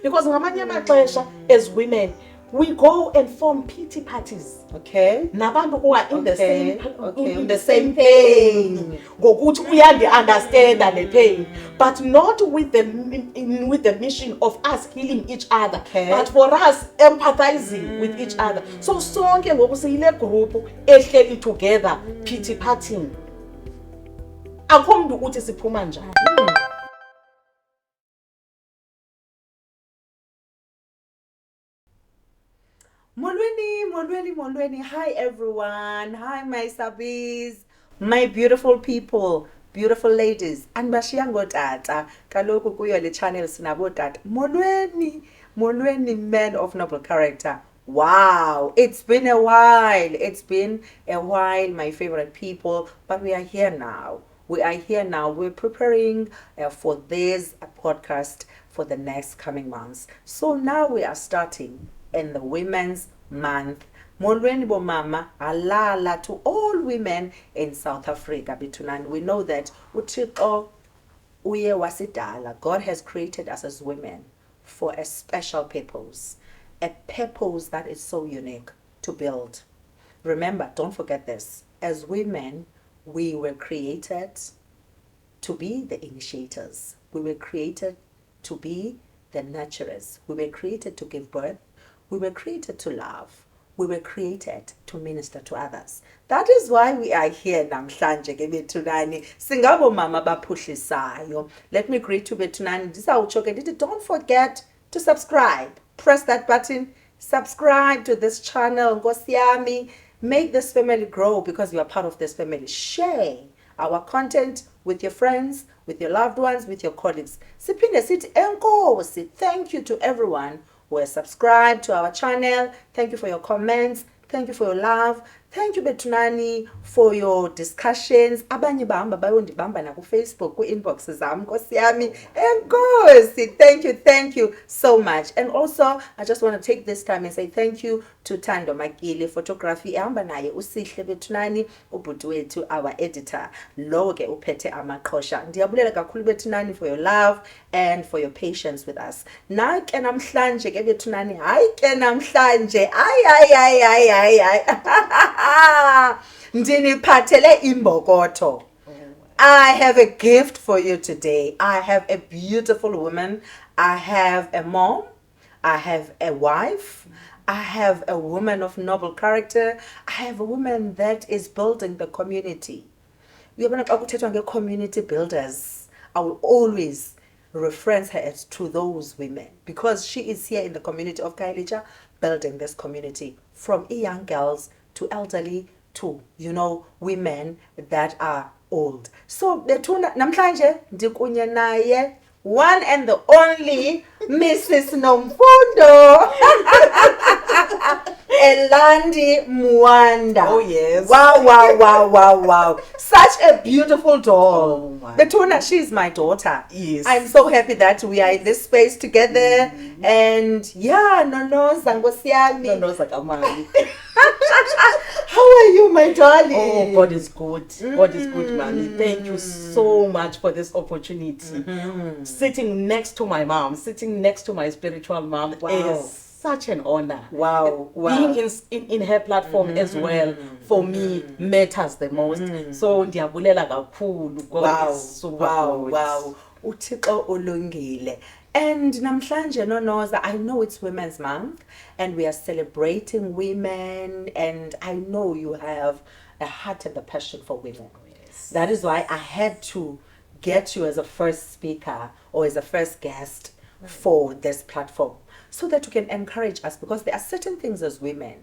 Because ngamanye amaxesha as women we go and form pity parties. Okay. Nabantu who are in the same in the same pain. Ngokuthi understand the pain, but not with the mission of us healing each other, but for us empathizing with each other. So sonke ngoku siyile group ehleli together pity partying. Akho mntu uthi siphuma njani. Molweni. Hi everyone. Hi my sabis. My beautiful people, beautiful ladies. Anibashiyango tata. Kaloku kuyo le channel sinabo tata. Molweni, men of noble character. Wow, it's been a while. My favorite people, but we are here now. We're preparing for this podcast for the next coming months. So now we are starting in the Women's Month. Molweni bo mama, alala to all women in South Africa. We know that uThixo uye wasidala. God has created us as women for a special purpose. A purpose that is so unique to build. Remember, don't forget this. As women, we were created to be the initiators. We were created to be the nurturers. We were created to give birth. We were created to love. We were created to minister to others. That is why we are here namhlanje ke bethunani. Singabo mama baphuhlisayo. Let me greet to bethunani. Don't forget to subscribe. Press that button. Subscribe to this channel. Nkosi yami. Make this family grow because you are part of this family. Share our content with your friends, with your loved ones, with your colleagues. Siphinde sithi enkosi. Thank you to everyone who has subscribed to our channel. Thank you for your comments. Thank you for your love. Thank you Betunani for your discussions. Abanye bahamba bayondibamba na ku Facebook ku inbox zami Nkosi yami. Enkosi. Thank you so much. And also I just want to take this time and say thank you to Thando Makili photography ehamba naye usihle Betunani ubhuti wethu our editor. Lo ke uphethe amaqhosha. Ndiyabulela kakhulu Betunani for your love and for your patience with us. Na ke namhlanje ke Betunani hayi ke namhlanje ay ndiniphathele imbokotho. I have a gift for you today. I have a beautiful woman. I have a mom. I have a wife. I have a woman of noble character. I have a woman that is building the community. We're going to talk about community builders. I will always reference her as to those women because she is here in the community of Kailija building this community from young girls to elderly to, women that are old. So, Betuna namhlanje ndikunye naye one and the only Mrs. Nomfundo Eland Mwanda. Oh yes. Wow. Such a beautiful doll. Oh, Betuna, she's my daughter. Yes. I'm so happy that we are in this space together. And yeah, Nonoza Nkosi yami. Nonoza kamali. How are you, my darling? Oh, God is good. God is good, mommy. Thank you so much for this opportunity. Sitting next to my mom, sitting next to my spiritual mom is such an honor. Wow. Being in her platform as well, for me, matters the most. So, ndiyabulela kakhulu. God is so good. Wow. Uthixo ulungile. And namhlanje Nonoza, I know it's Women's Month and we are celebrating women, and I know you have a heart and a passion for women. Yes. That is why I had to get you as a first speaker or as a first guest for this platform so that you can encourage us, because there are certain things as women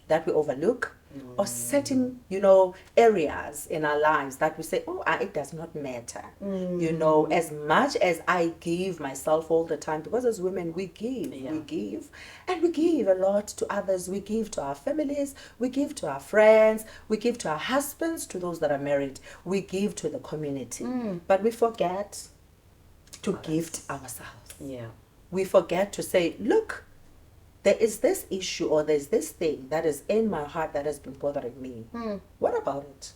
that we overlook, or certain, areas in our lives that we say, it does not matter. As much as I give myself all the time, because as women, we give, and we give a lot to others. We give to our families, we give to our friends, we give to our husbands, to those that are married, we give to the community. But we forget to gift ourselves. Yeah. We forget to say, look, there is this issue or there's this thing that is in my heart that has been bothering me. What about it?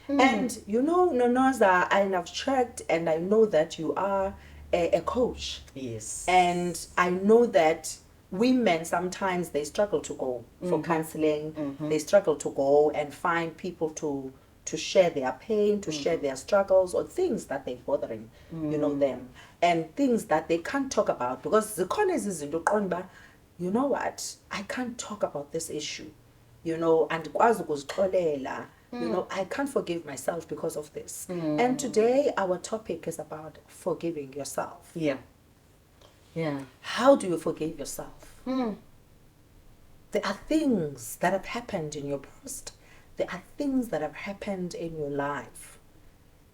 And Nonoza, I have checked and I know that you are a coach. Yes. And I know that women sometimes they struggle to go for counseling. They struggle to go and find people to share their pain, to share their struggles or things that they're bothering, them, and things that they can't talk about because the corners is you know what, I can't talk about this issue, and I can't forgive myself because of this. And today our topic is about forgiving yourself. Yeah. How do you forgive yourself? There are things that have happened in your past. There are things that have happened in your life.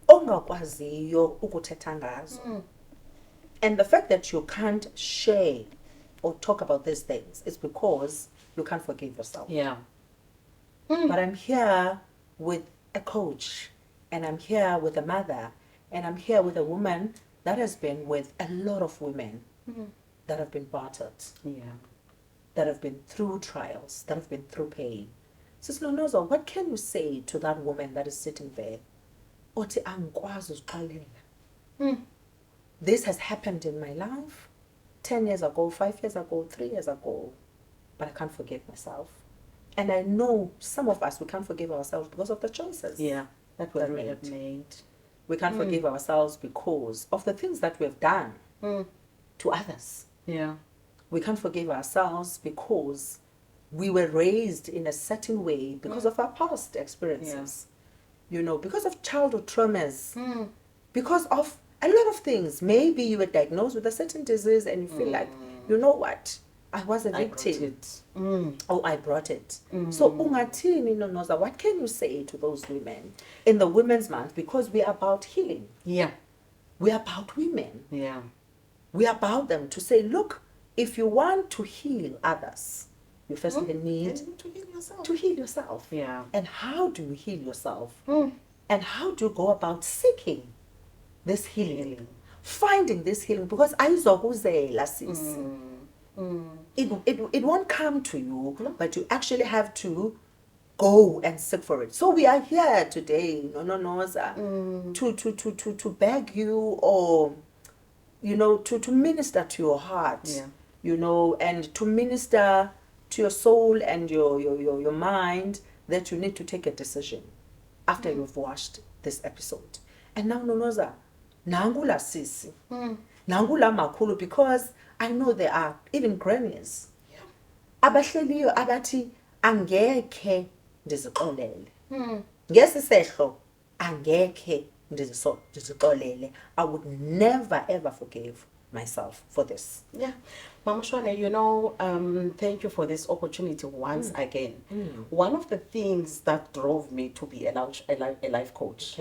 Ongakwaziyo ukuthetha ngazo. And the fact that you can't share or talk about these things is because you can't forgive yourself. Yeah. But I'm here with a coach, and I'm here with a mother, and I'm here with a woman that has been with a lot of women that have been battered, that have been through trials, that have been through pain. Sister Lonozo, what can you say to that woman that is sitting there? Othi angikwazi uzixolela. This has happened in my life 10 years ago, 5 years ago, 3 years ago, but I can't forgive myself. And I know some of us, we can't forgive ourselves because of the choices that we have made. We can't forgive ourselves because of the things that we've done to others. Yeah. We can't forgive ourselves because we were raised in a certain way because of our past experiences. Because of childhood traumas, because of a lot of things. Maybe you were diagnosed with a certain disease and you feel like, you know what? I was a victim. I brought it. So, ungathini Nonoza, what can you say to those women in the Women's Month? Because we are about healing. Yeah. We are about women. Yeah. We are about them to say, look, if you want to heal others, you first need to heal yourself. to heal yourself. Yeah. And how do you heal yourself? And how do you go about seeking this healing? Finding this healing, because ayizokuzela sis. It won't come to you, but you actually have to go and seek for it. So we are here today, to beg you, or to minister to your heart, and to minister to your soul and your mind, that you need to take a decision after you've watched this episode. And now Nonoza, nangula sisi, nangula makulu, because I know there are even grannies abahleliyo abathi angekhe ndizixolele. Ngesisehlo angekhe ndizixolele. I would never ever forgive myself for this. Yeah. Mama Shwane, thank you for this opportunity once again. One of the things that drove me to be a life coach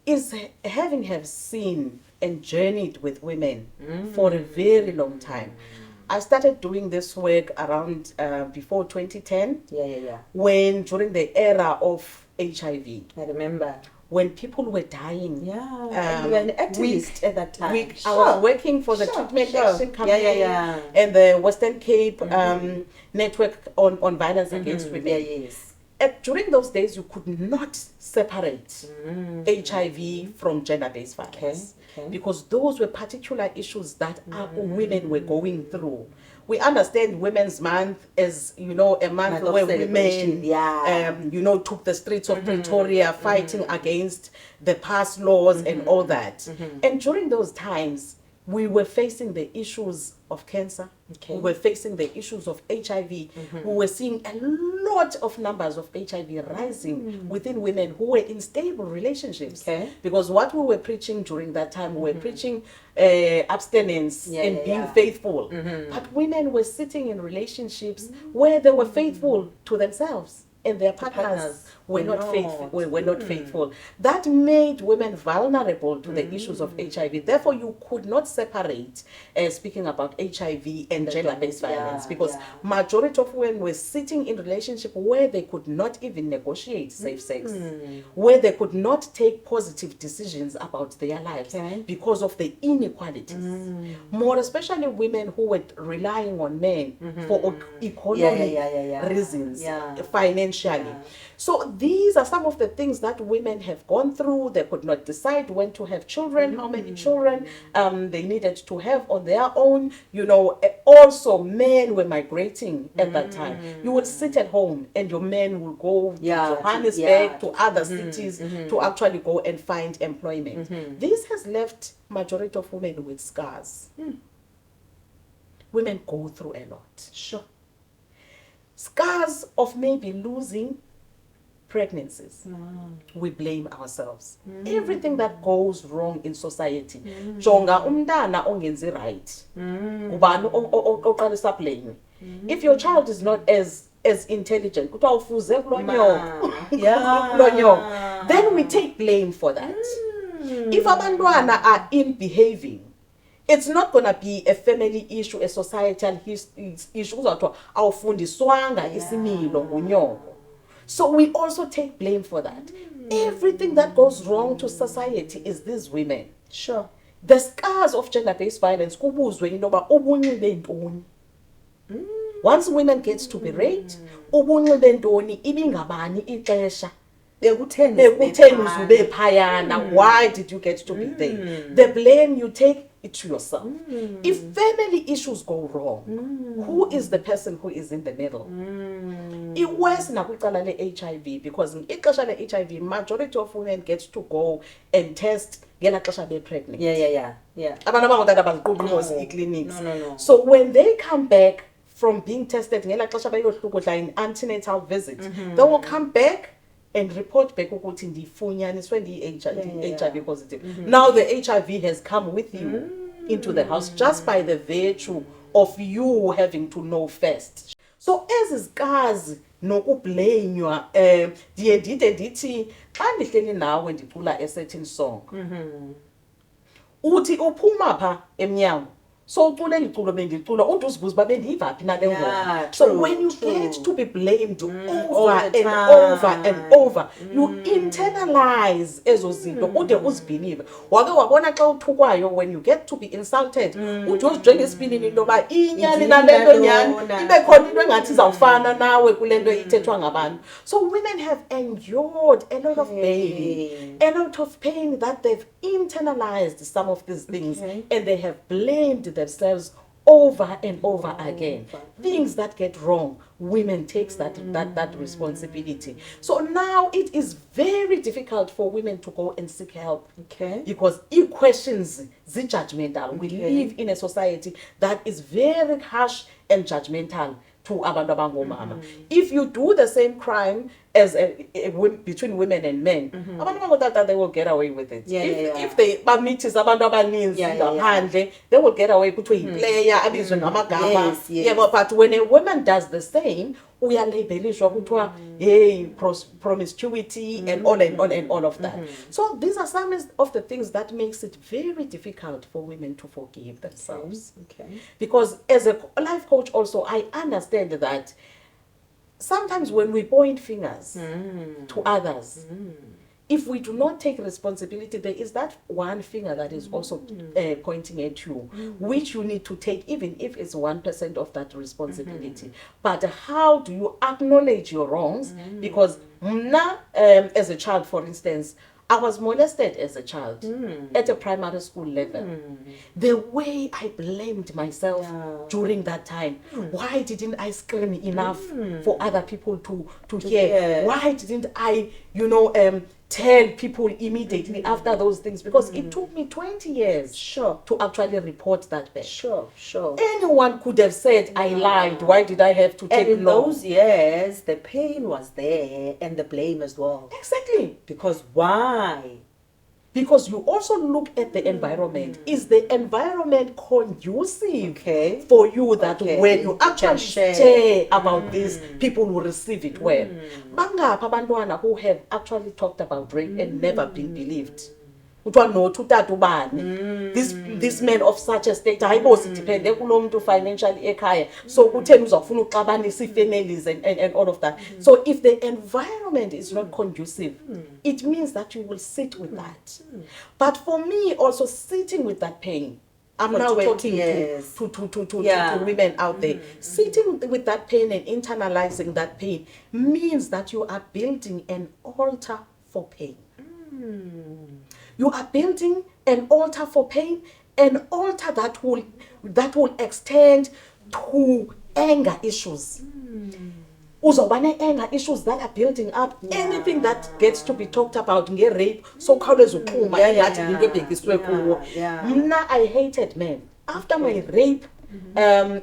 is having seen and journeyed with women for a very long time. I started doing this work around before 2010. When during the era of HIV. I remember. When people were dying. And you were an activist at that time. I was working for the Treatment Action Company and the Western Cape Network on Violence Against Women. During those days, you could not separate HIV from gender-based violence because those were particular issues that our women were going through. We understand Women's Month as, a month where women, took the streets of Pretoria fighting against the past laws and all that. And during those times, we were facing the issues of cancer. We were facing the issues of HIV. We were seeing a lot of numbers of HIV rising within women who were in stable relationships. Because what we were preaching during that time, we were preaching abstinence and being faithful. But women were sitting in relationships where they were faithful to themselves and their partners were not faithful. Were not faithful. That made women vulnerable to the issues of HIV. Therefore, you could not separate speaking about HIV and gender-based violence, because majority of women were sitting in relationship where they could not even negotiate safe sex, where they could not take positive decisions about their lives because of the inequalities. More especially women who were relying on men for economic reasons, financial financially. So these are some of the things that women have gone through. They could not decide when to have children, how many children they needed to have on their own. You know, also men were migrating at that time. You would sit at home and your men will go to Johannesburg, to other cities to actually go and find employment. This has left majority of women with scars. Women go through a lot. Sure. Scars of maybe losing pregnancies. We blame ourselves. Everything that goes wrong in society. Jonga umntana ongenzi right. Ubani oqalisa blame. If your child is not as intelligent, then we take blame for that. If abantwana are misbehaving, it's not going to be a family issue, a societal issue. So we also take blame for that. Everything that goes wrong to society is these women. Sure. The scars of gender-based violence. Once women get to be raped, why did you get to be there? The blame you take it to yourself. If family issues go wrong, who is the person who is in the middle? It was HIV, because in HIV, majority of women get to go and test pregnant. Yeah. No. So when they come back from being tested in antenatal visits, they will come back and report back ukuthi ndifunyaniswe HIV positive. Now the HIV has come with you into the house just by the virtue of you having to know first. So as scars nokublamewa ndiye ndithi xa ndihleli nawe ndicula a certain song uthi uphuma pha emnyango so ucule liculo bendicula uzibuza babe ndivaphi na le ngoma. So when you get to be blamed over and over, you internalize ezo zinto ude uzibhilive. Wake wabona xa uthukwayo, when you get to be insulted uthi uzijonge esipilini into yoba inyani nalento nyani ibe khona into engathi izawufana nawe kule nto ithethwa ngabantu. So women have endured a lot of pain, a lot of pain that they've internalized some of these things, and they have blamed themselves over and over again. Things that get wrong, women takes that responsibility. So now it is very difficult for women to go and seek help. Because it questions the judgmental. We live in a society that is very harsh and judgmental to abantu abangomama. If you do the same crime as between women and men, abantu they will get away with it. If they meet abantu abaninzi ngaphandle, they will get away with it. Player abizwe ngamagama. But when a woman does the same, uyalabelishwa kuthiwa hey promiscuity and all of that. So these are some of the things that makes it very difficult for women to forgive themselves. Because as a life coach also, I understand that sometimes when we point fingers to others, if we do not take responsibility, there is that one finger that is also pointing at you, which you need to take, even if it's 1% of that responsibility. But how do you acknowledge your wrongs? Because now, as a child, for instance, I was molested as a child at a primary school level. The way I blamed myself during that time. Why didn't I scream enough for other people to hear? Why didn't I, tell people immediately after those things? Because it took me 20 years to actually report that back. Anyone could have said, I lied. Why did I have to take long? And in those years, the pain was there and the blame as well. Exactly. Because why? Because you also look at the environment. Is the environment conducive for you that when you actually share about this, people will receive it well? Bangapha abantwana who have actually talked about rape and never been believed. This man of such a state, depende kulo muntu financially ekhaya, so kutheni uzofuna uxabanisa families and all of that. So if the environment is not conducive, it means that you will sit with that. But for me, also sitting with that pain, I'm For now 20 talking years. to women out there. Sitting with that pain and internalizing that pain means that you are building an altar for pain. You are building an altar for pain, an altar that will extend to anger issues. Uzobane anger issues that are building up. Anything that gets to be talked about rape, so Mna, I hated men. After my rape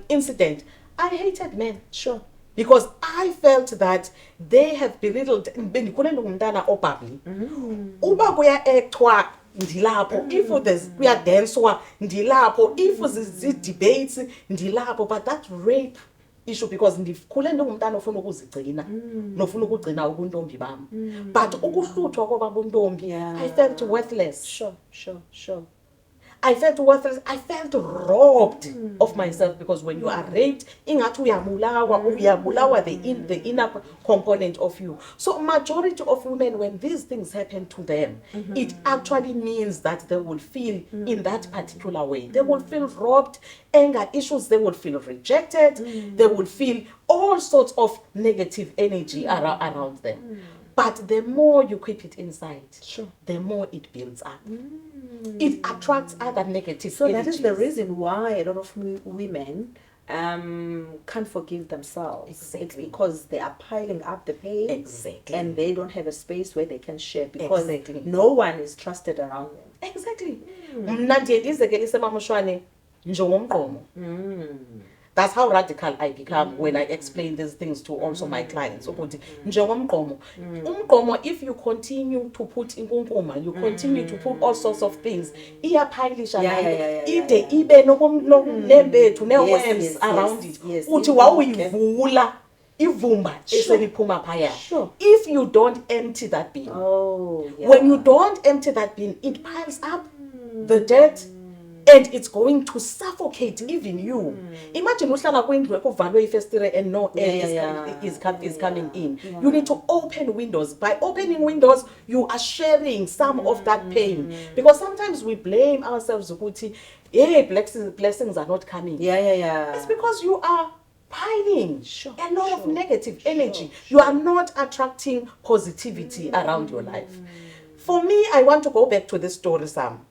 incident, I hated men. Sure. Because I felt that they have belittled uba kuya-actwa ndilapho, if there's kuya-dancwa ndilapho, if zi-debates ndilapho, but that rape issue, because ndikhule ndingumntana ofuna ukuzigcina nofuna ukugcina ubuntombi bam, but ukuhluthwa kwaba buntombi, I felt worthless. Sure. I felt worthless. I felt robbed of myself, because when you are raped, ingathi uyabulawa the inner component of you. So majority of women, when these things happen to them, it actually means that they will feel in that particular way. They will feel robbed, anger issues, they will feel rejected, they will feel all sorts of negative energy around them. But the more you keep it inside, the more it builds up. It attracts other negative So energies. that is the reason why a lot of women can't forgive themselves. Exactly. It's because they are piling up the pain. Exactly. And they don't have a space where they can share, because Exactly. no one is trusted around them. Exactly. Mna ndiye ndizekele Mama Shwane njengomgqomo. That's how radical I become when I explain these things to also my clients. Njengomgqomo. Umgqomo, if you continue to put inkunkuma, you continue to put all sorts of things, iyaphilisha ide ibe nembethu ne-worms around it. Uthi wawuyivula ivumba eseliphuma phaya. If you don't empty that bin, when you don't empty that bin, it piles up the dirt, and it's going to suffocate even you. Imagine uhlala kwindlu ekuvalwe ifestire and no air is coming in. You need to open windows. By opening windows, you are sharing some of that pain. Because sometimes we blame ourselves, hey, blessings are not coming. It's because you are piling a lot of negative energy. You are not attracting positivity around your life. For me, I want to go back to this story, Sam.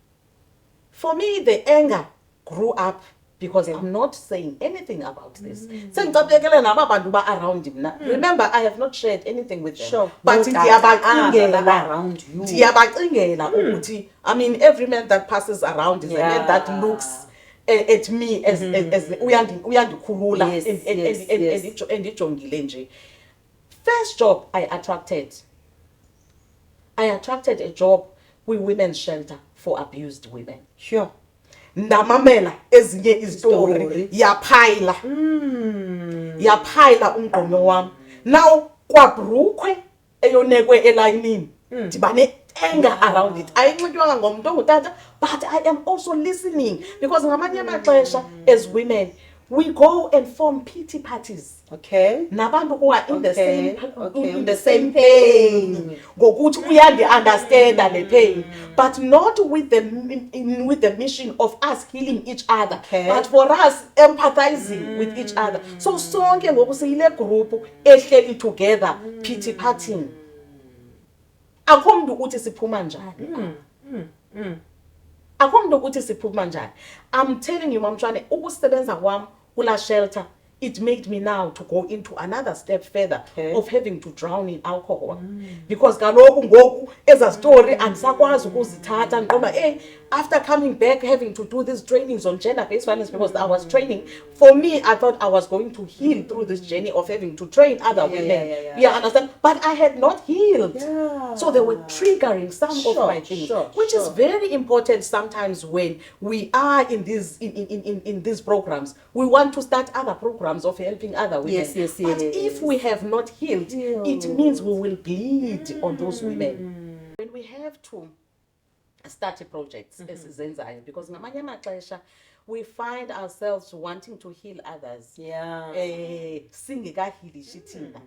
For me, the anger grew up because I'm not saying anything about this. Around him. Remember, I have not shared anything with them. But around you. I mean, every man that passes around is a man that looks at me as uyandikhulula and ijongile nje. First job I attracted a job with women's shelter for abused women. Ndamamela ezinye izistory yaphayila umgqomo wami. Now kwabrukhwe eyonekwe elayinini ndibane anger around it. Ayinxitywa ngomuntu ongutata, but I am also listening, because ngamanye amaxesha as women we go and form pity parties. Nabantu who are in the same pain. Ngokuthi uyandi-understanda le pain, but not with the mission of us healing each other, but for us empathizing with each other. So sonke ngoku siyile group ehleli together pity partying. Akho mntu uthi siphuma njani. Akho mntu uthi siphuma njani. I'm telling you, Mamshwane, ukusebenza kwami kula shelter, it made me now to go into another step further of having to drown in alcohol. Because kaloku ngoku eza story andisakwazi ukuzithatha ngoba after coming back having to do these trainings on gender-based violence, because I was training, for me I thought I was going to heal through this journey of having to train other women. Yeah, understand? But I had not healed. So they were triggering some of my things, which is very important sometimes when we are in these programs. We want to start other programs of helping other women. But if we have not healed, it means we will bleed on those women. When we have to start projects esizenzayo, because ngamanye amaxesha we find ourselves wanting to heal others. Singekahilishi thina,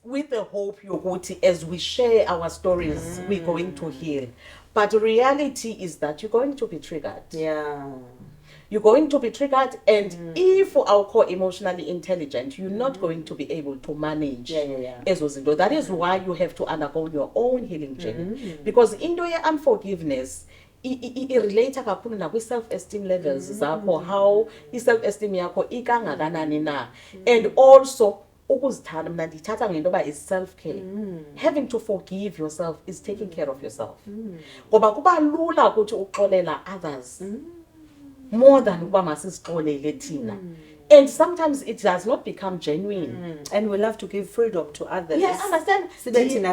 with the hope yokuthi as we share our stories we're going to heal. But reality is that you're going to be triggered. you're going to be triggered, and if our core emotionally intelligent, you're not going to be able to manage ezo zinto. That is why you have to undergo your own healing journey, because into ye-unforgiveness i-relate kakhulu nakwi-self-esteem levels zakho, how i-self-esteem yakho ikangakanani na, and also ukuzithanda. Mna ndithatha ngento yoba is self-care. Having to forgive yourself is taking care of yourself, ngoba kuba lula ukuthi uxolela others more than uba masizixolele thina. And sometimes it does not become genuine. And we love to give freedom to others. Yeah, understand? Because you are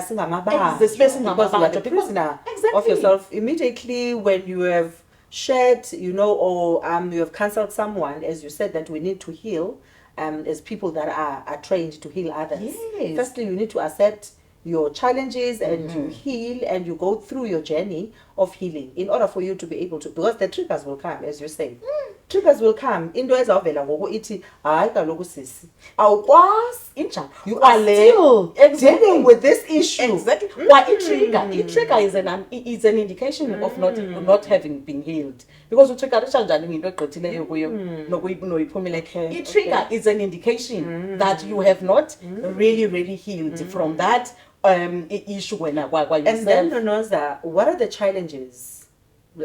the prisoner of yourself. Immediately when you have shared, or you have counseled someone, as you said, that we need to heal, as people that are trained to heal others. Yes. Firstly, you need to accept your challenges and you heal and you go through your journey of healing in order for you to be able to, because the triggers will come, as you say. Triggers will come. Into ezawuvela ngoku ithi hayi kaloku sisi awukwazi injani, you are still dealing with this issue. Exactly. Why trigger is an indication of not having been healed, because utriggerisha njani into egqithileyo kuyo nokuyiphumile. Trigger is an indication that you have not really healed from that issue when yourself. And then Nonoza, what are the challenges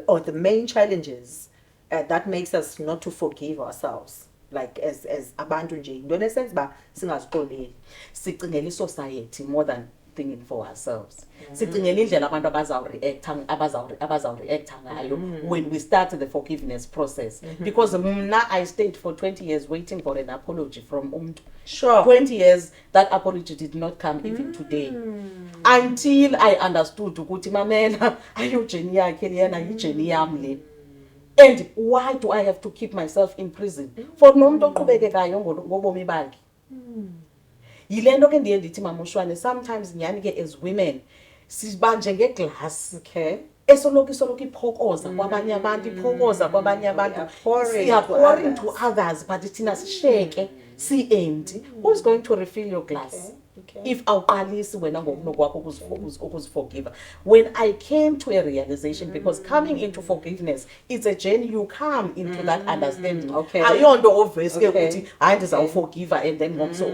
or the main challenges that makes us not to forgive ourselves, like as abantu nje into nesense ba singazixoleli? Sicingela society more than thinking for ourselves. Sicingela indlela abantu abazawureacta ngayo when we start the forgiveness process, because now I stayed for 20 years waiting for an apology from umuntu. Sure. 20 years, that apology did not come even today, until I understood ukuthi mamela ayujeni yakhe lena yijeni yami le. And why do I have to keep myself in prison for nomuntu oqhubekekayo ngobomi bakhe? Yilento ke ndiye ndithi Mama Shwane, sometimes nyani ke as women sibanje ngeglass, okay, esoloku iphokoza kwabanye abantu, iphokoza kwabanye abantu, pouring to others, but thina sisheke si empty. Who's going to refill your glass? Okay. If awuqalisi wena ngokunokwakho ukuziforgive. When I came to a realization, because coming into forgiveness, it's a journey, you come into that understanding. Okay. Ayonto obvious ke ukuthi hayi ndizawuforgive and then ngomso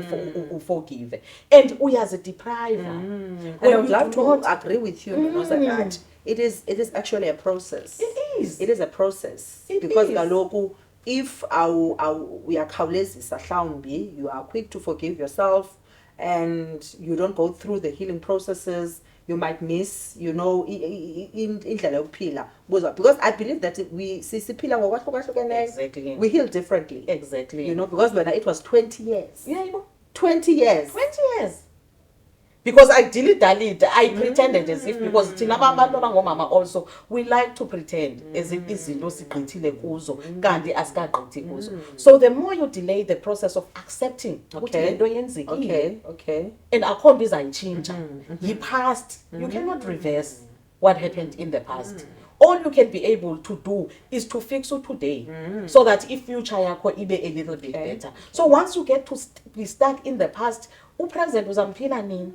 uforgive. And uyazideprive. And I would love to agree with you that it is actually a process. It is. It is a process. Because kaloku if uyakhawulezisa mhlawumbi, you are quick to forgive yourself, and you don't go through the healing processes, you might miss, indlela yokuphila. Because I believe that we siphila ngokwahlukahlukene. Exactly. We heal differently. Exactly. Because when it was 20 years. Yeah, 20 years. 20 years. Because I dilly-dallied, I pretended as if, because thina abantu abangomama also, we like to pretend as if izinto sigqithile kuzo kanti asikagqithi kuzo. So the more you delay the process of accepting ukuthi lento yenzekile, okay, and akho nto izayitshintsha, yi-past, you cannot reverse what happened in the past. All you can be able to do is to fix it today, so that if future yakho ibe a little bit better. So once you get to be stuck in the past, upresent uzamphila nini?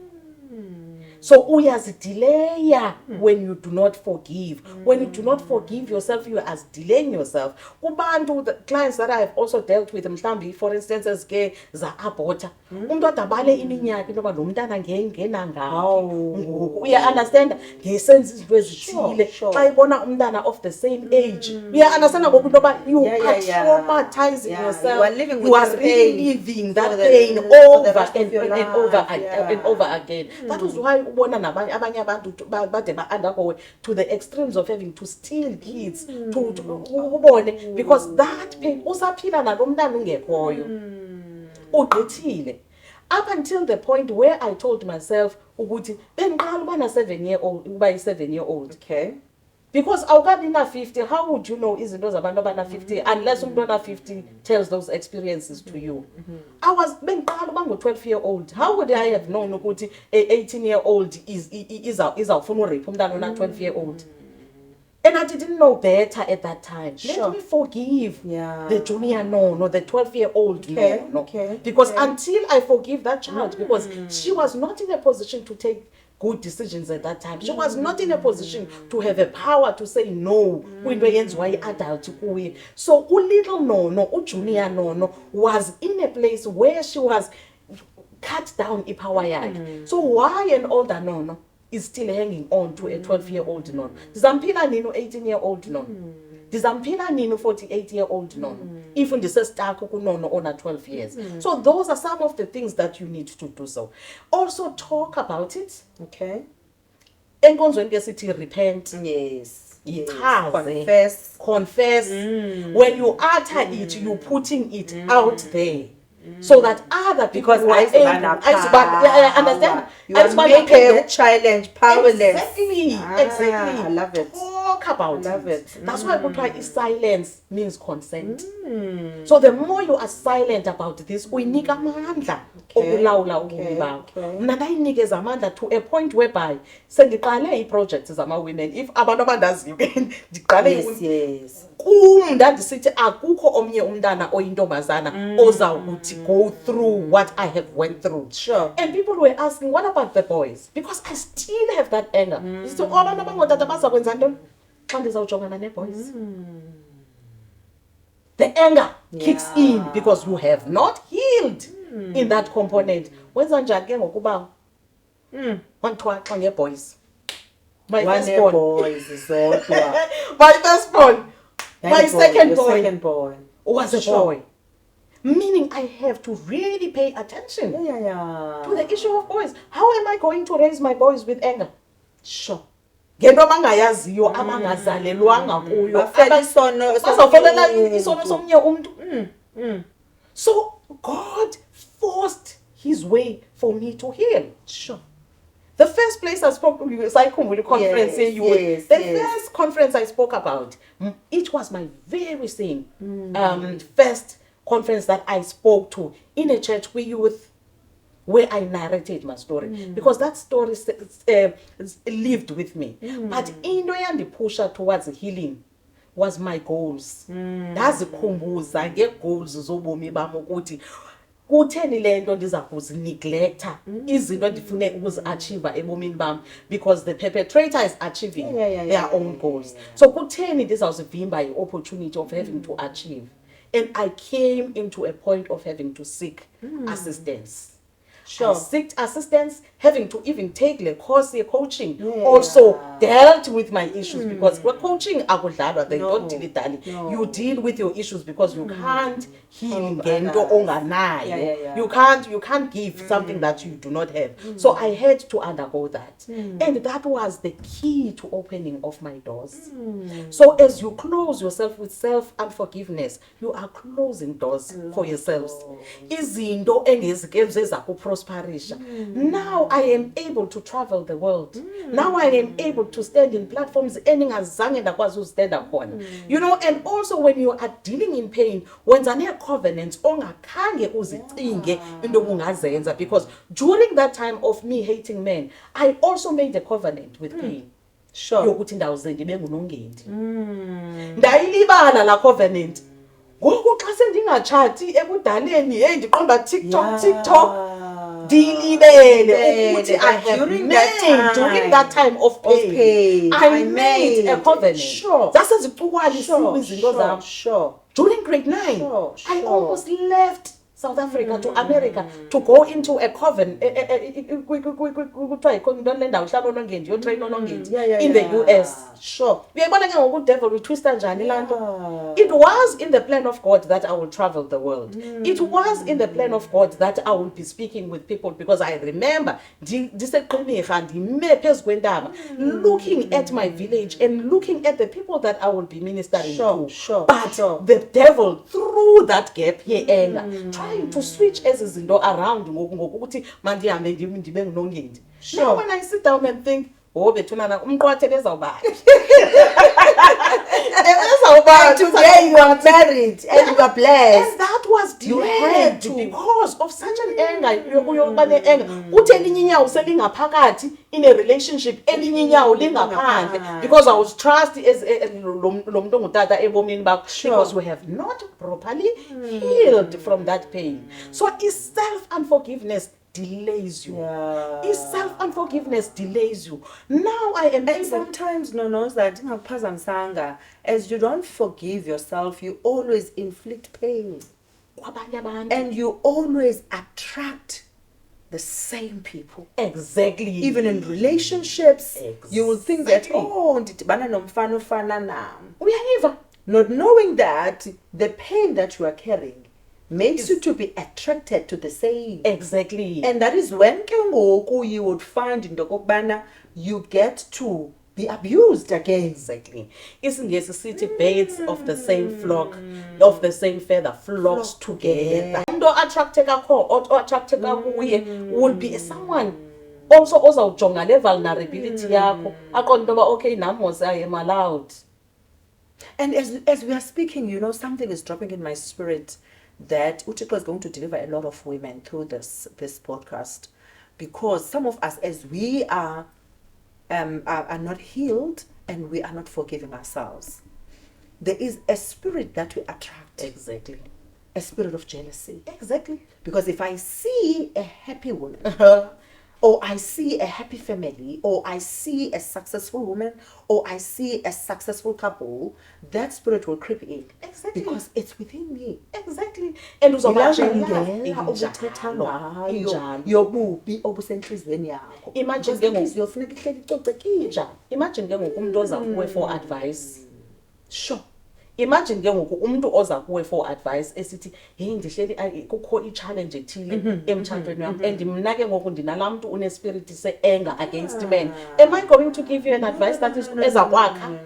So uyazidelaya when you do not forgive. When you do not forgive yourself, you are delaying yourself. Kubantu, the clients that I have also dealt with, mhlambi, for instance, as ke za abota. Umuntu adabale iminyaka into ba lo mntana ngena ngawo. Uya understand? Ngesense izinto ezithile. Xa ibona umntana of the same age. Uya understand ngoku into ba you are traumatizing yourself. You are reliving that pain over and over again. That is why ubona abanye abantu bade ba-undergo to the extremes of having to steal kids to ubone, because that pain usaphila nalo mntana ungekhoyo ugqithile. Up until the point where I told myself ukuthi bengiqala uba na 7-year-old, uba yi-7-year-old. Okay. Because awukabi na 50, how would you know izinto zabantu abana 50 unless umuntu ona 50 tells those experiences to you? I was bengiqala uba ngo-12-year-old. How would I have known ukuthi a 18-year-old izawufuna urape umntana ona 12-year-old? And I didn't know better at that time. Sure. Let me forgive the junior no, the 12-year-old no. Okay. Because until I forgive that child, because she was not in a position to take good decisions at that time. She was not in a position to have a power to say no kwinto eyenziwa yi-adult kuye. So little Nono, junior Nono, was in a place where she was cut down power yakhe. So why an older Nono is still hanging on to a 12-year-old Nono? Ndizampila nini 18-year-old Nono? Ndizampila nini 48-year-old Nono? If ndisestuck kunono on a 12 years. So those are some of the things that you need to do. So also talk about it. Okay. Enkonzweni ke sithi repent. Yes. Confess. When you utter it, you're putting it out there. So that other people because I understand. You are making a challenge powerless. Exactly. I love it. Talk about it. That's why silence means consent. Mm. So the more you are silent about this, uyinika amandla okulawula ubomi bakho. Mna ndayinikeza amandla to a point whereby sendiqale ii-projects zama-women. If abantu abandaziyo ndiqale kum ndandisithi akukho omnye umntana oyintombazana ozawukuthi go through what I have went through. Sure. And people were asking, what about the boys? Because I still have that anger. So abantu abangotata bazakwenza ntoni xa ndizawujongana nee-boys? The anger kicks in because you have not healed in that component. Wenza njani ke ngokuba wanthiwaxa ngee-boys? My firstborn. My second boy was a boy. Meaning I have to really pay attention to the issue of boys. How am I going to raise my boys with anger? Sure. Ngento abangayaziyo abangazalelwanga kuyo. Bazawufelela isono somnye umntu. So God forced his way for me to heal. Sure. The first place I spoke to you, the conference, first conference I spoke about, it was my very same first conference that I spoke to in a church with youth, where I narrated my story, because that story lived with me. But into yandipusha towards healing was my goals. Ndazikhumbuza ngegoals zobomi bam ukuthi kutheni le nto ndiza kuzineglect izinto ndifune ukuzi-achieve ebomini bam, because the perpetrator is achieving their own goals. So kutheni ndizawuzivimba i-opportunity of having to achieve. And I came into a point of having to seek assistance. Sure. I sought assistance, having to even take the course, coaching, also dealt with my issues, because we're coaching, they don't deal it. You deal with your issues because you can't heal ngento onganayo. You can't give something that you do not have. So I had to undergo that. And that was the key to opening of my doors. So as you close yourself with self-unforgiveness, you are closing doors for yourselves. Izinto engezike prosperisha. Now I am able to travel the world. Now I am able to stand in platforms earning azange ndakwazi uzitenda khona. You know, and also when you are dealing in pain, wenza nee-covenants ongakhange uzicinge into bungazenza, because during that time of me hating men, I also made a covenant with pain. Sure. Yokuthi ndawuze ndibe ngunongendi. Ndayilibala la covenant. Ngoku xa sendingatshati ebudaleni, ndiqonda TikTok. Dilibele ukuthi I have made during that time of pain. I made a covenant. Sure. Zasezicukwanisiwe izinto zam. Sure. During grade 9, I almost left South Africa to America to go into a coven in the US. Sure. It was in the plan of God that I will travel the world. It was in the plan of God that I will be speaking with people, because I remember looking at my village and looking at the people that I will be ministering to. But the devil, through that gap, trying to switch izinto around ngokuthi mandihambe ndibe ngunongendi. Now when I sit down and think, bethunana umqwathele ezawubani. Today you are married and you are blessed. And that was delayed because of such an anger. Uyoba ne-anger. Uthi elinye inyawo selingaphakathi in a relationship, elinye inyawo lingaphandle, because I was trust as lo muntu ongutata ebomini bakho, because we have not properly healed from that pain. So is self-unforgiveness delays you. Yeah. Self-unforgiveness delays you. Now I am And sometimes, no, that as you don't forgive yourself, you always inflict pain. And you always attract the same people. Exactly. Even in relationships, you will think that, ndidibana nomfana ofana nam. Uyayiva. Not knowing that the pain that you are carrying makes you to be attracted to the same. Exactly. And that is when ke ngoku you would find into okokubana you get to be abused again. Exactly. Isingesi sithi birds of the same flock, of the same feather, flocks together. Into attracteka kuye will be someone also ozawujonga le vulnerability yakho aqonda into yoba okay nami I am allowed. And as we are speaking, something is dropping in my spirit that Uthixo is going to deliver a lot of women through this podcast, because some of us, as we are not healed and we are not forgiving ourselves, there is a spirit that we attract. Exactly. A spirit of jealousy. Exactly. Because if I see a happy woman, or I see a happy family, or I see a successful woman, or I see a successful couple, that spirit will creep in. Exactly. Because it's within me. Exactly. And imagine ke ngoku umuntu oza kuwe for advice. Sure. Imagine ke ngoku umuntu oza kuwe for advice esithi hey ndihleli kukho i-challenge ethile emtshatweni wami and mina ke ngoku ndinalamntu une-spirit se-anger against men. Am I going to give you an advice that is eza kwakha?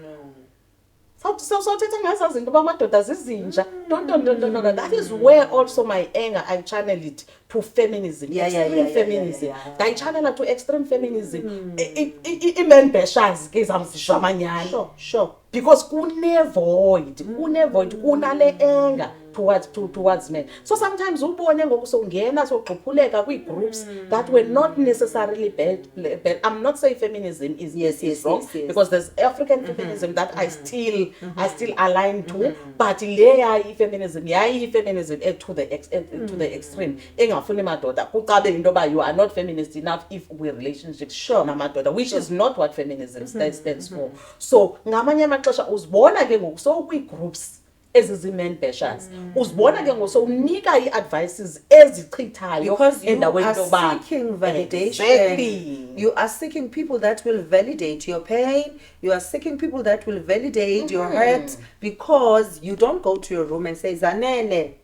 Sawuthetha ngazo zinto uba amadoda zizinja. No. That is where also my anger I channel it to feminism. Extreme feminism. I channel it to extreme feminism. I-men bashers ke zamziswa amanyani. Sure. Because kune-void, kunale anger towards men. So sometimes ubone ngoku songena sogquphuleka kwi-groups that were not necessarily bad. I'm not saying feminism is wrong, because there's African feminism that I still align to, but le feminism to the extreme. Engafuni madoda kucabe into ba you are not feminist enough if we relationship namadoda, which is not what feminism stands for. So ngamanye amaxesha uzibona ke ngoku so kwi-groups ezizi-men bashers uzibona ke ngoku unika ii-advices ezichithayo endaweni yoba seeking validation. Exactly. You are seeking people that will validate your pain. You are seeking people that will validate your hurt, because you don't go to your room and say, Zanele,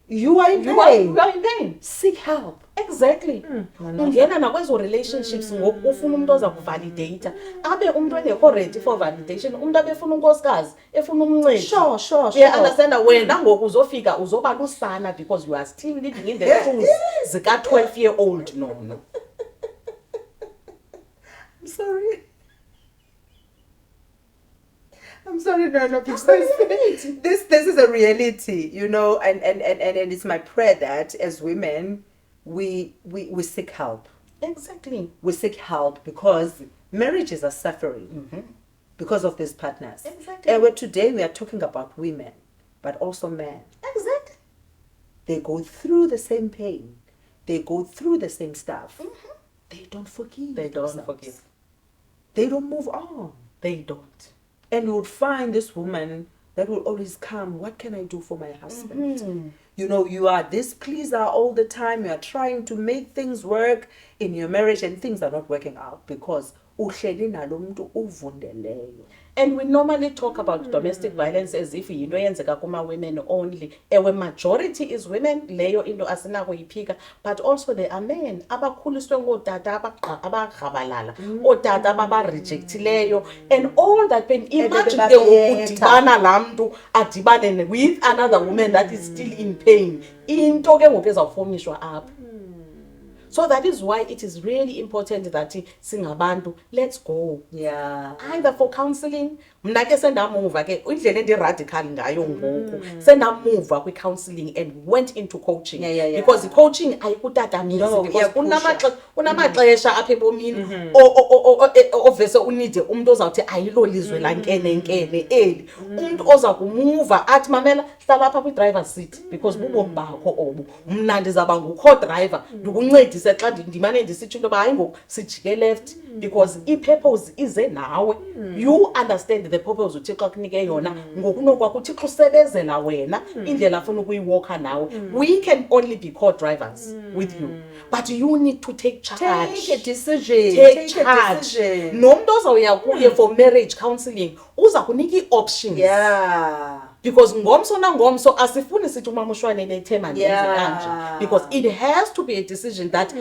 you are in pain. You are in pain. Seek help. Exactly. Ungena nakwezo relationships ngoku ufuna umuntu oza kuvalidate abe umuntu engekho ready for validation, umuntu abefuna unkosikazi efuna umncedi. Sure. Yeah, understand wena ngoku uzofika uzoba lusana because you are still living in the shoes zika 12-year-old. No. I'm sorry, no, because this is a reality, and it's my prayer that as women we seek help. Exactly. We seek help because marriages are suffering because of these partners. Exactly. And today we are talking about women, but also men. Exactly. They go through the same pain. They go through the same stuff. They don't forgive. They don't forgive. They don't move on. They don't. And you would find this woman that will always come, what can I do for my husband? You are this pleaser all the time. You are trying to make things work in your marriage and things are not working out because uhleli nalo muntu uvundeleyo. And we normally talk about domestic violence as if yinto yenzeka kuma women only. Ewe majority is women, leyo into asinako yiphika, but also there are men abakhuliswe ngootata abagrabalala, ootata ababarejectileyo, and all that pain. Imagine ke ukudibana laa mntu adibane with another woman that is still in pain. Into ke ngoku ezawufomishwa apha. So that is why it is really important that singabantu, let's go. Yeah. Either for counseling, mna ke sendamuva ke indlela endiradical ngayo ngoku sendamuva kwi-counseling and went into coaching. Because coaching ayikutatamisi because kunamaxesha apha ebomini ovese unide umuntu ozawuthi ayilo lizwe lankenenkene eli umuntu oza kumuva athi mamela hlala apha kwi-driver seat because bubomi bakho obu mna ndizawuba ngu-co-driver ndikuncedise xa ndimane ndisithi into yoba hayi ngoku sijike left because i-purpose ize nawe. You understand the purpose uthixo akunike yona ngokunokwakho uthixo usebenzela wena indlela afuna ukuyiwalka nawe. We can only be co-drivers with you, but you need to take charge. Take a decision. Take charge. Nomuntu ozawuya kuye for marriage counseling uza kunika ii-options. Yeah. Because ngomso nangomso asifuni sithi umama uShwane nethema ndenze kanje, because it has to be a decision that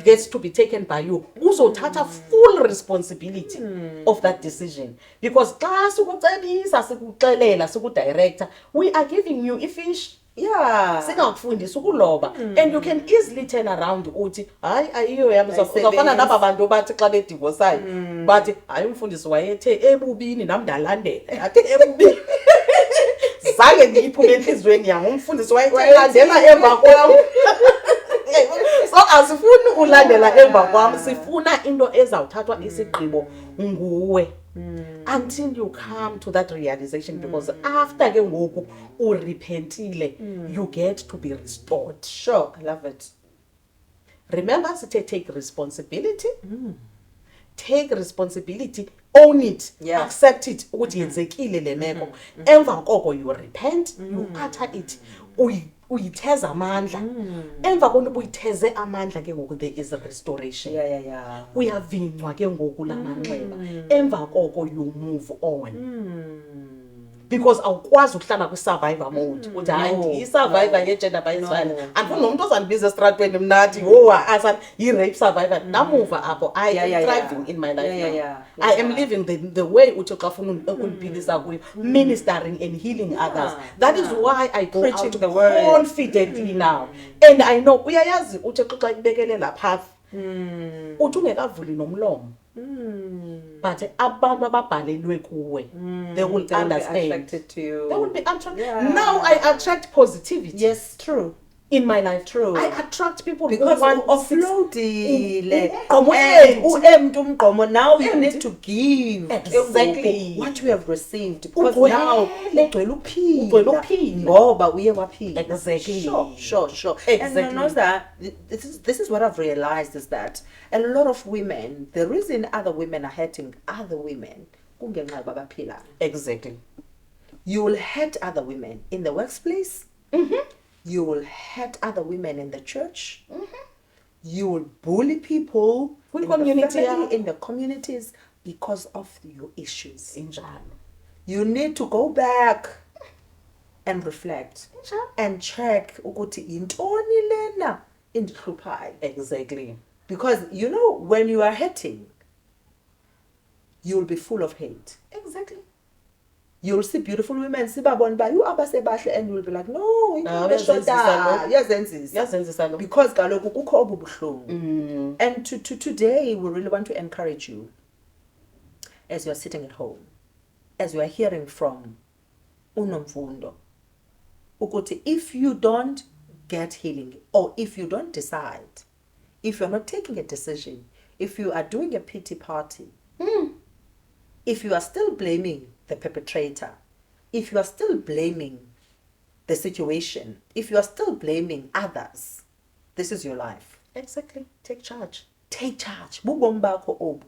gets to be taken by you. Uzothatha full responsibility of that decision, because xa sikucebisa sikuxelela sikudirector, we are giving you ifish. Yeah. Singakufundisa ukuloba and you can easily turn around uthi hayi ayiyo yami uzafana naba bantu bathi xa bedivorceayo bathi hayi umfundisi wayethe ebubini nami ndalandela athi ebubini zange ngiyiphume enhlizweni yami umfundisi wayelandela emva kwami. So asifuni ulandela emva kwami, sifuna into ezawuthathwa isigqibo nguwe until you come to that realization, because after ke ngoku urepentile you get to be restored. Sure, I love it. Remember to take responsibility. Take responsibility, own it, accept it ukuthi yenzekile le meko. Emva koko you repent, you utter it, uyitheza amandla. Emva konke uyitheze amandla ke ngoku there is a restoration. Yeah. Uyavinqwa ke ngoku la manxeba. Emva koko you move on. Because awukwazi ukuhlala kwi-survivor mode uthi hayi i-survivor ngegender based violence andifuni nomuntu ozandibiza esitratweni mnathi asa yi-rape survivor. Namuva apho I am thriving in my life now. I am living the way uthixo afuna ukundiphilisa kuyo, ministering and healing others. That is why I go out the word confidently now, and I know uyayazi uthixo xa ibekele la path uthi ungekavuli nomlomo. But abantu ababhalelwe kuwe, they will understand. Be attracted to you. They will be attracted. Now I attract positivity. Yes, true. In my life, true. I attract people because who want offloadile. And now you need to give exactly what you have received, because now ngoba uye waphila. Exactly. Sure. Exactly. And you know that this is what I've realized is that a lot of women, the reason other women are hurting other women, kungenxa yoba baphila. Exactly. You will hurt other women in the workplace. You will hurt other women in the church. You will bully people in the communities because of your issues. You need to go back and reflect and check ukuthi intoni lena indihluphayo. Exactly. Because you know, when you are hurting, you will be full of hate. Exactly. You'll see beautiful women sibabona ba you abasebahle, and you'll be like, no, yazenzisa because kaloku kukho obubuhlungu. And today we really want to encourage you, as you are sitting at home, as you are hearing from Nomfundo, ukuthi if you don't get healing, or if you don't decide, if you're not taking a decision, if you are doing a pity party, if you are still blaming the perpetrator, if you are still blaming the situation, if you are still blaming others, this is your life. Exactly. Take charge. Take charge. Bubomi bakho obu.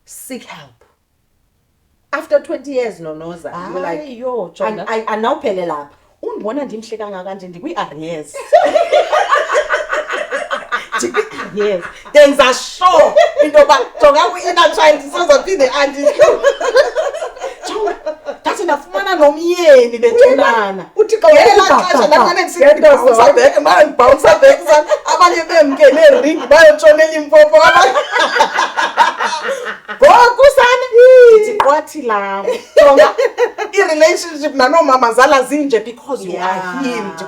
Seek help. After 20 years, Nonoza, you're like, yo, John, I now pele lapha. Undibona ndimhle kangaka nje ndikwi-arrears. Yes, ndenza sure into yoba jonga kwi-inner child sizophinde ndathi ndafumana nomyeni bethunana uthixo xesha ndafane ndisibhawunsa back abanye bemkele eringi bayotshonela impopo ngoku sana ndithi qwathi lam jonga i-relationship nanomama zala zinje because you are healed.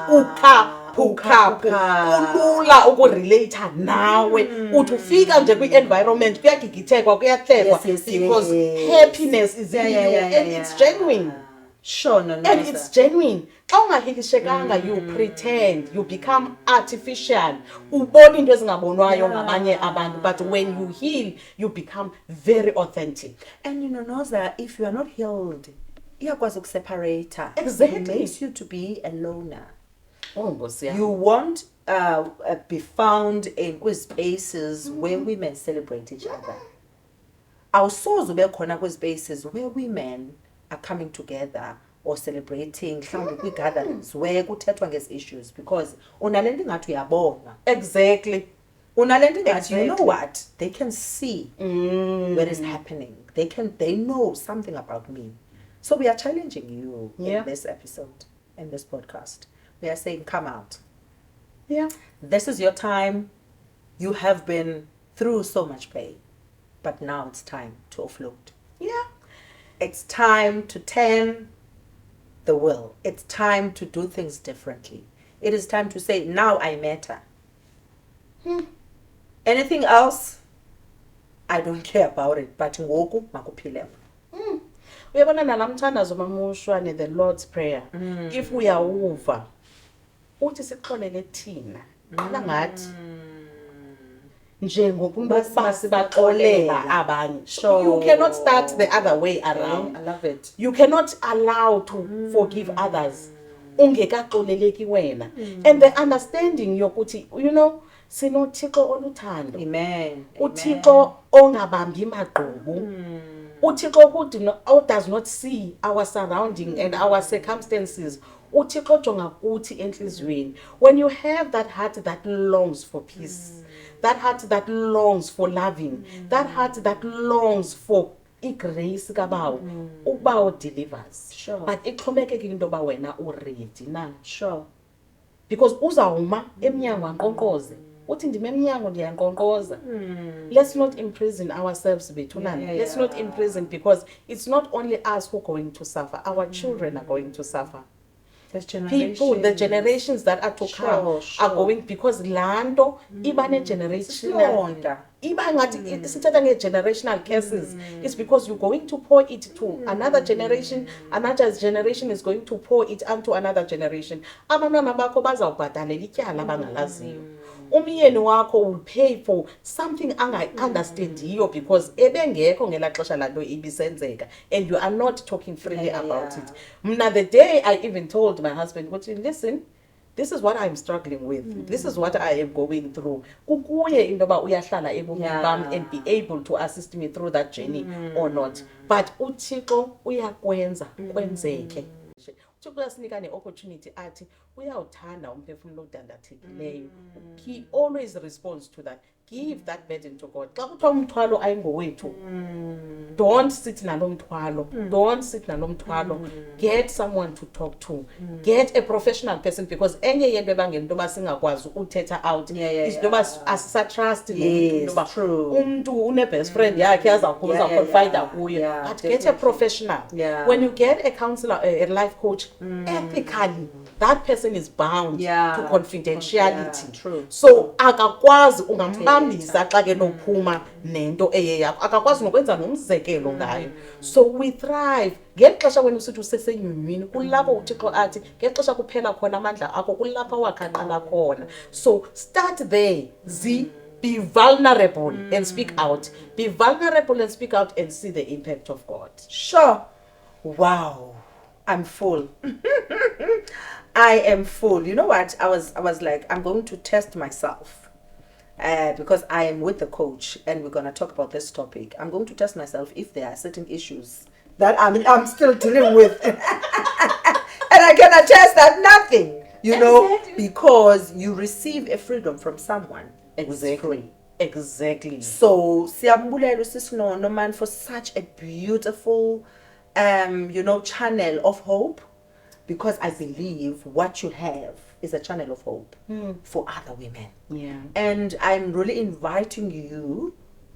hook up kulula ukurelate nawe uthi ufika nje kwi-environment kuyagigithekwa kuyahlekwa because happiness is in you and it's genuine. Sure, no, and it's genuine. Xa ungahilishekanga you pretend, you become artificial, ubona into ezingabonwayo ngabanye abantu, but when you heal you become very authentic. And you know that if you are not healed, iyakwazi ukuseparator. Exactly. It makes you to be a loner. Yeah. You won't be found in spaces where women celebrate each other. Awusoze ube khona spaces where women are coming together or celebrating gatherings where kuthethwa ngezi issues, because unalento ngathi uyabona. Exactly. Unalento ngathi, you know what, they can see what is happening, they know something about me. So we are challenging you in this episode, in this podcast. We are saying, come out. Yeah. This is your time. You have been through so much pain, but now it's time to offload. Yeah. It's time to turn the will. It's time to do things differently. It is time to say, now I matter. Anything else, I don't care about it. But ngoku makuphile. Uyabona nalamthandazo mamushwane, the Lord's Prayer. If we are over, uthi sixolele thina. Qala ngathi njengokuba sibaxolela abanye. You cannot start the other way around. I love it. You cannot allow to forgive others ungekaxoleleki wena. And the understanding yokuthi, you know, sinothixo oluthando. Amen. Uthixo ongabambi magqubu. Uthixo who does not see our surrounding and our circumstances. Uthixo jonga kuthi enhlizweni. When you have that heart that longs for peace, that heart that longs for loving, that heart that longs for grace kabawo, ubawo delivers. Sure. But ixhomekeke into yoba wena ready na. Sure. Because uzawuma emnyango anqonqoze. Uthi ndime emnyango ndiyanqonqoza. Let's not imprison ourselves bethunana. Let's not imprison, because it's not only us who are going to suffer. Our children are going to suffer. People, the generations that are to come are going, because lando iba generational iba ngathi sithatha nge-generational curses. It's because you're going to pour it to another generation is going to pour it onto another generation. Abantwana bakho bazawubhatalela ityala abangalaziyo. Umyeni wakho will pay for something angayi-understandiyo because ebengekho ngelaa xesha lanto ibisenzeka, and you are not talking freely about it. Mna, the day I even told my husband, listen, this is what I'm struggling with. This is what I am going through. Kukuye into yoba uyahlala ebomini bam and be able to assist me through that journey or not. But uThixo uyakwenza kwenzeke. Uthixo uyasinika ne-opportunity athi uyawuthanda umphefumulo odandathekileyo. He always responds to that. Give that burden to God. Xa kuthiwa umthwalo ayingowethu, don't sit nalo mthwalo. Don't sit nalo mthwalo. Get someone to talk to. Get a professional person, because enye yento ebangela into yoba singakwazi uthetha out is into yoba asisatrust true. Umntu une-best friend yakhe azawukonfida kuyo. But get a professional. When you get a counselor, a life coach, ethically, that person is bound to confidentiality. True. So akakwazi ungambambisa xa ke nophuma nento eye yakho, akakwazi nokwenza nomzekelo ngayo. So we thrive ngeli xesha wena usithi usesenyunywini, kulapho uThixo athi ngexesha kuphela khona amandla akho, kulapho wakhaqala khona. So start there. Be vulnerable and speak out. Be vulnerable and speak out and see the impact of God. Sure. Wow. I'm full. I am full. You know what? I was like, I'm going to test myself. Because I am with the coach and we're going to talk about this topic. I'm going to test myself if there are certain issues that I'm still dealing with. And I can attest that nothing, you know, because you receive a freedom from someone. Exactly. Exactly. So, siyambulelo sisinono man for such a beautiful channel of hope, because I believe what you have is a channel of hope for other women. Yeah. And I'm really inviting you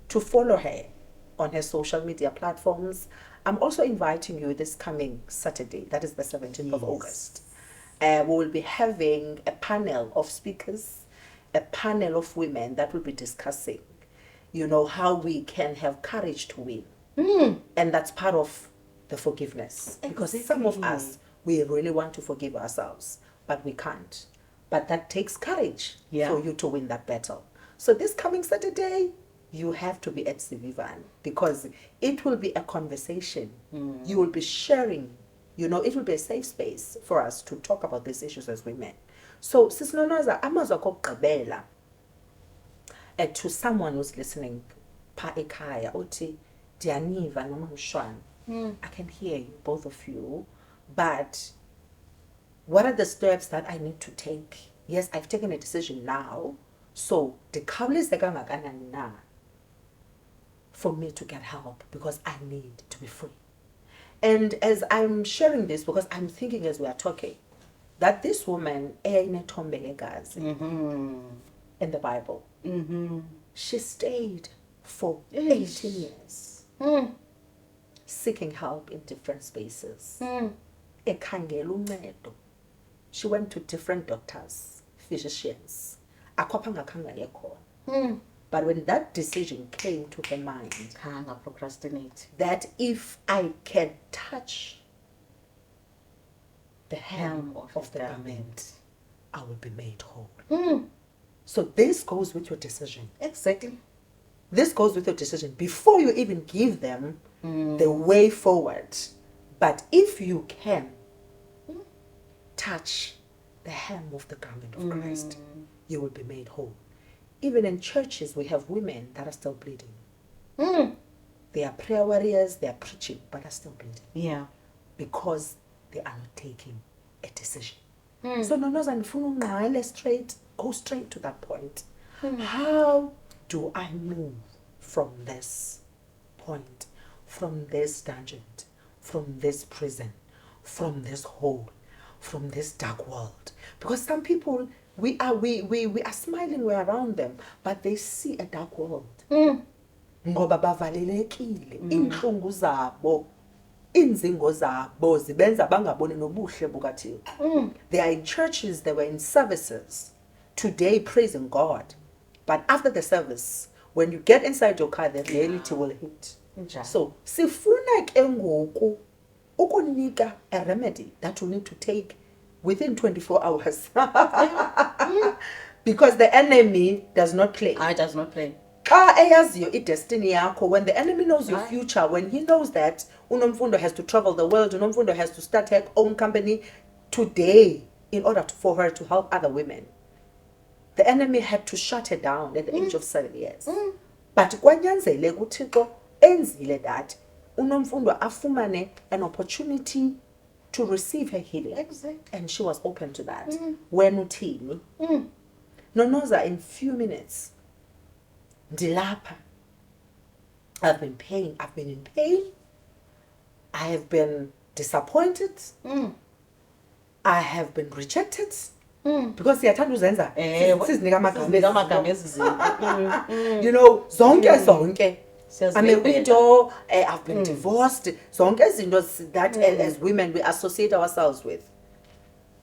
to follow her on her social media platforms. I'm also inviting you this coming Saturday, that is the 17th of August. We will be having a panel of speakers, a panel of women that will be discussing, how we can have courage to win. And that's part of the forgiveness. Because some of us, we really want to forgive ourselves, but we can't. But that takes courage for you to win that battle. So this coming Saturday, you have to be at Sivivan because it will be a conversation. You will be sharing, it will be a safe space for us to talk about these issues as women. So, Sisnonoza, amazwa kokugqibela to someone who's listening, pa ekhaya, uthi, Dianiva, Nomfundo, I can hear you, both of you, but what are the steps that I need to take? Yes, I've taken a decision now. So, for me to get help because I need to be free. And as I'm sharing this, because I'm thinking as we are talking, that this woman, in the Bible, she stayed for 18 years seeking help in different spaces. She went to different doctors, physicians. But when that decision came to her mind, procrastinate. That if I can touch the hem of the garment, I will be made whole. So this goes with your decision. Exactly. This goes with your decision before you even give them the way forward. But if you can touch the hem of the garment of Christ, you will be made whole. Even in churches, we have women that are still bleeding. They are prayer warriors, they are preaching, but are still bleeding. Yeah. Because they are not taking a decision. So go straight to that point. How do I move from this point, from this dungeon, from this prison, from this hole, from this dark world? Because some people, we are smiling, we're around them, but they see a dark world. Ngoba bavalelekile, inhlungu zabo, inzingo zabo zibenza bangaboni nobuhle bukaThixo. They are in churches, they were in services today praising God, but after the service, when you get inside your car, the reality will hit. So sifuna ke ngoku ukunika a remedy that you need to take within 24 hours. Because the enemy does not play. I does not play. Destiny. When the enemy knows your future, when he knows that Nomfundo has to travel the world, Nomfundo has to start her own company today in order for her to help other women. The enemy had to shut her down at the age of 7 years. But kwanyanzele uThixo enzile that Nomfundo afumane an opportunity to receive her healing. Exactly. And she was open to that. When uthini? Nonoza, in few minutes, Dilapa. I've been in pain. I have been disappointed. I have been rejected. Because siyathanda uzenza. Sizinika amagama ezizinto. Zonke. I'm a widow, I've been divorced. Zonke izinto that as women we associate ourselves with.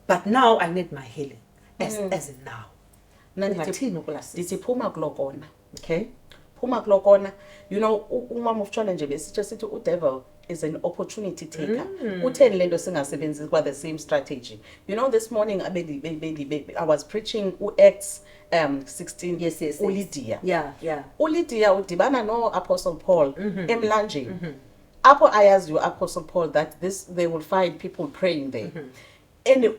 But now I need my healing. As in now. Ndithi phuma kulokona. Okay. Phuma kulokona. Umama of challenge besitsho sithi udevil is an opportunity taker. Utheni lento singasebenzi kwa the same strategy. This morning I was preaching Acts 16. Yes. uLydia. Yeah. uLydia udibana no Apostle Paul emlanjeni. Apho ayazi Apostle Paul that they will find people praying there. And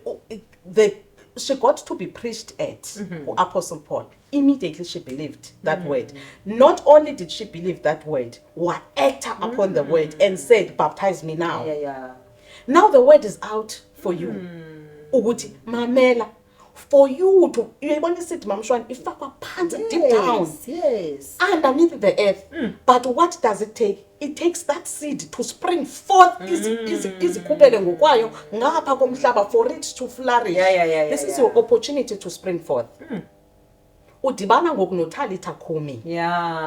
she got to be preached at Apostle Paul. Immediately she believed that word. Not only did she believe that word, what acted upon the word and said, baptize me now. Yeah. Now the word is out for you. Uguti, mamela. For you to, you want to sit, Mama Shwane, if deep down, underneath the earth. But what does it take? It takes that seed to spring forth. For it to flourish. This is your opportunity to spring forth. Udibana ngokunotalita kumi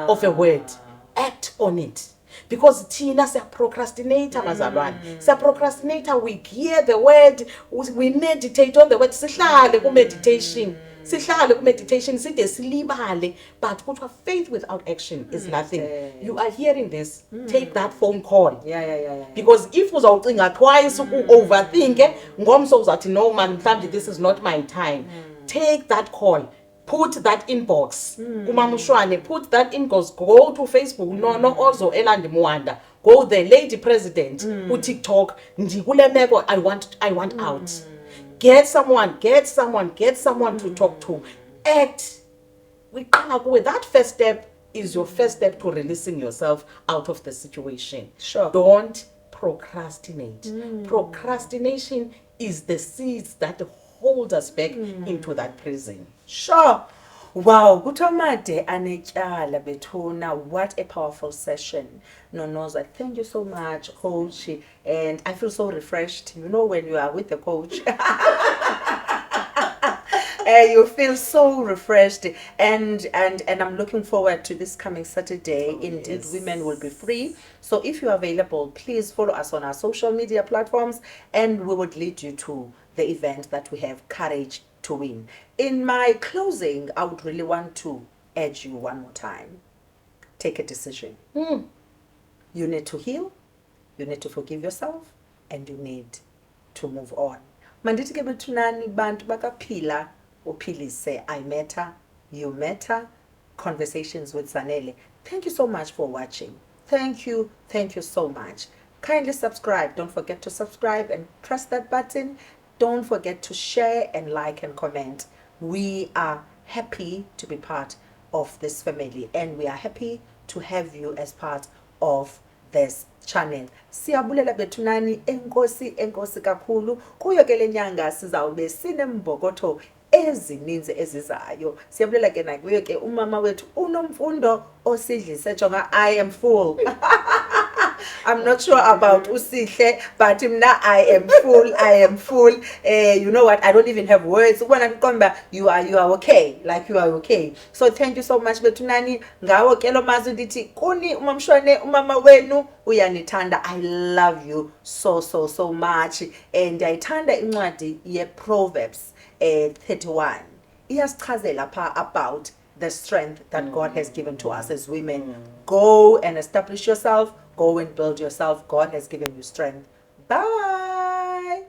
of a word. Act on it. because thina siyaprocrastinate bazalwane, siyaprocrastinate, we hear the word, we meditate on the word, sihlale ku meditation, side silibale, but kuthiwa faith without action is nothing. You are hearing this, take that phone call. Yeah. Because if uzawucinga twice overthink, ngomso uzathi no man, mhlawumbe this is not my time. Take that call. Put that inbox. Kumama Shwane, put that inbox. Go to Facebook. No, also Eland Mwanda. Go there, Lady President. Ku TikTok. I want out. Get someone to talk to. Act. That first step is your first step to releasing yourself out of the situation. Sure. Don't procrastinate. Procrastination is the seeds that hold us back into that prison. Sure. Wow, kutomade anetyala bethuna. What a powerful session. Nonoza, thank you so much, coach. And I feel so refreshed. You know, when you are with the coach, you feel so refreshed. And I'm looking forward to this coming Saturday. Indeed, yes. Women will be free. So if you're available, please follow us on our social media platforms, and we would lead you to the event that we have, Courage to Win. In my closing, I would really want to urge you one more time. Take a decision. You need to heal, you need to forgive yourself, and you need to move on. Mandithi ke bethunani bantu bakaphila uphilise. I matter, you matter. Conversations with Zanele. Thank you so much for watching. Thank you so much. Kindly subscribe. Don't forget to subscribe and press that button. Don't forget to share and like and comment. We are happy to be part of this family, and we are happy to have you as part of this channel. Siyabulela bethunani, enkosi kakhulu. Kuyo ke lenyanga sizawube sinembokotho ezininzi ezizayo. Siyabulela ke nakuyo ke umama wethu uNomfundo osidlise jonga I am full. I'm not sure about usihle, but now I am full. You know what? I don't even have words. When I come back, you are okay. Like you are okay. So thank you so much, Betunani. Ngawo kelo mazuditi kuni umamshwane umama wenu uyanithanda. I love you so much. And ayithanda incwadi ye Proverbs 31. Iyasichazela pha about the strength that God has given to us as women. Go and establish yourself. Go and build yourself. God has given you strength. Bye.